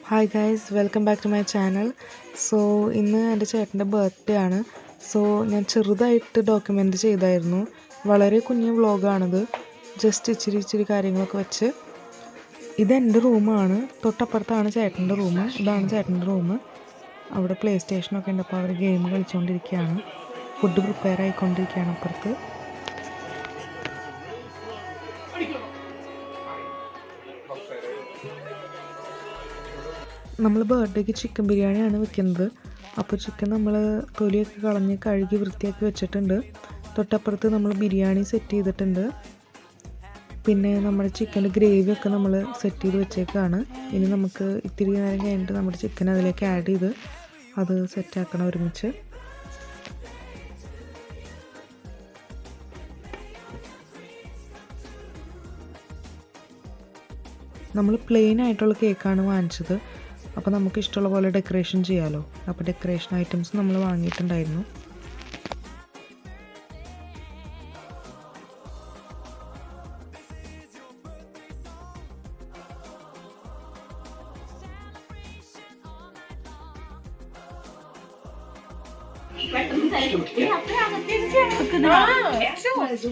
Hi guys, welcome back to my channel. So ഇന്ന് എൻ്റെ ചേട്ടൻ്റെ ബർത്ത്ഡേ ആണ്. സോ ഞാൻ ചെറുതായിട്ട് ഡോക്യുമെൻ്റ് ചെയ്തായിരുന്നു. വളരെ കുഞ്ഞു വ്ളോഗാണിത്. ജസ്റ്റ് ഇച്ചിരി കാര്യങ്ങളൊക്കെ വെച്ച്. ഇതെൻ്റെ റൂമാണ്. തൊട്ടപ്പുറത്താണ് ചേട്ടൻ്റെ റൂം. ഇതാണ് ചേട്ടൻ്റെ റൂം. അവിടെ പ്ലേ സ്റ്റേഷനൊക്കെ ഉണ്ട്. അപ്പോൾ അവർ ഗെയിം കളിച്ചുകൊണ്ടിരിക്കുകയാണ്. ഫുഡ് പ്രിപ്പയർ ആയിക്കൊണ്ടിരിക്കുകയാണ് അപ്പുറത്ത്. നമ്മൾ ബർത്ത്ഡേക്ക് ചിക്കൻ ബിരിയാണിയാണ് വെക്കുന്നത്. അപ്പോൾ ചിക്കൻ നമ്മൾ തൊലിയൊക്കെ കളഞ്ഞ് കഴുകി വൃത്തിയാക്കി വെച്ചിട്ടുണ്ട്. തൊട്ടപ്പുറത്ത് നമ്മൾ ബിരിയാണി സെറ്റ് ചെയ്തിട്ടുണ്ട്. പിന്നെ നമ്മുടെ ചിക്കൻ്റെ ഗ്രേവിയൊക്കെ നമ്മൾ സെറ്റ് ചെയ്ത് വെച്ചേക്കാണ്. ഇനി നമുക്ക് ഇത്തിരി നേരം കഴിഞ്ഞിട്ട് നമ്മുടെ ചിക്കൻ അതിലേക്ക് ആഡ് ചെയ്ത് അത് സെറ്റാക്കണം ഒരുമിച്ച്. നമ്മൾ പ്ലെയിൻ ആയിട്ടുള്ള കേക്കാണ് വാങ്ങിച്ചത്. അപ്പോൾ നമുക്ക് ഇഷ്ടമുള്ള പോലെ ഡെക്കറേഷൻ ചെയ്യാമല്ലോ. അപ്പോൾ ഡെക്കറേഷൻ ഐറ്റംസ് നമ്മൾ വാങ്ങിയിട്ടുണ്ടായിരുന്നു.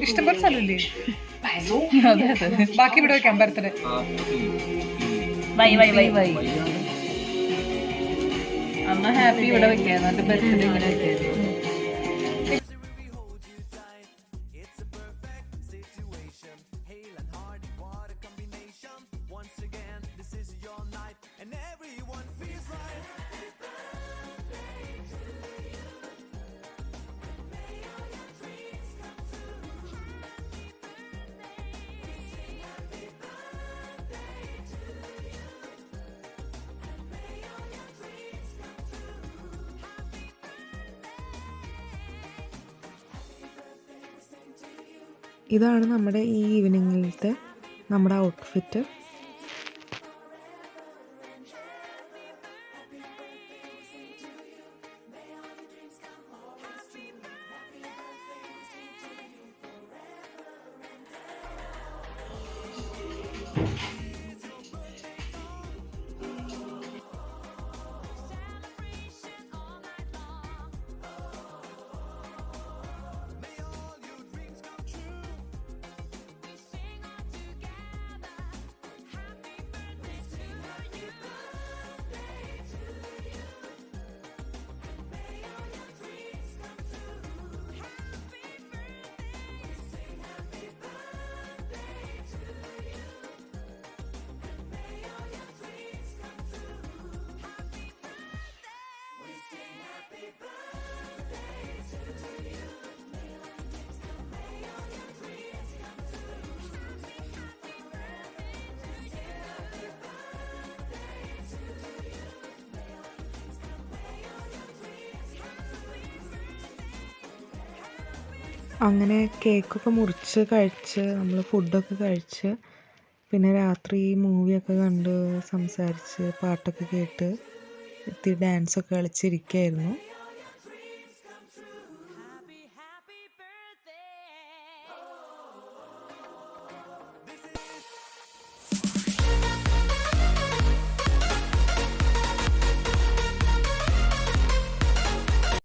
ഇഷ്ടംപോലെ സ്ഥലമില്ലേ? അതെ അതെ, ബാക്കി ഇവിടെ വെക്കാൻ ബർത്ത്ഡേ. അമ്മ ഹാപ്പി ഇവിടെ വെക്കാൻ, എന്നിട്ട് ബർത്ത്ഡേ ഇങ്ങനെ വെക്കായിരുന്നു. ഇതാണ് നമ്മുടെ ഈ ഈവനിങ്ങിലത്തെ നമ്മുടെ ഔട്ട്ഫിറ്റ്. അങ്ങനെ കേക്കൊക്കെ മുറിച്ച് കഴിച്ച് നമ്മൾ ഫുഡൊക്കെ കഴിച്ച് പിന്നെ രാത്രി മൂവിയൊക്കെ കണ്ട് സംസാരിച്ച് പാട്ടൊക്കെ കേട്ട് ഇത്തിരി ഡാൻസൊക്കെ കളിച്ചിരിക്കുകയായിരുന്നു.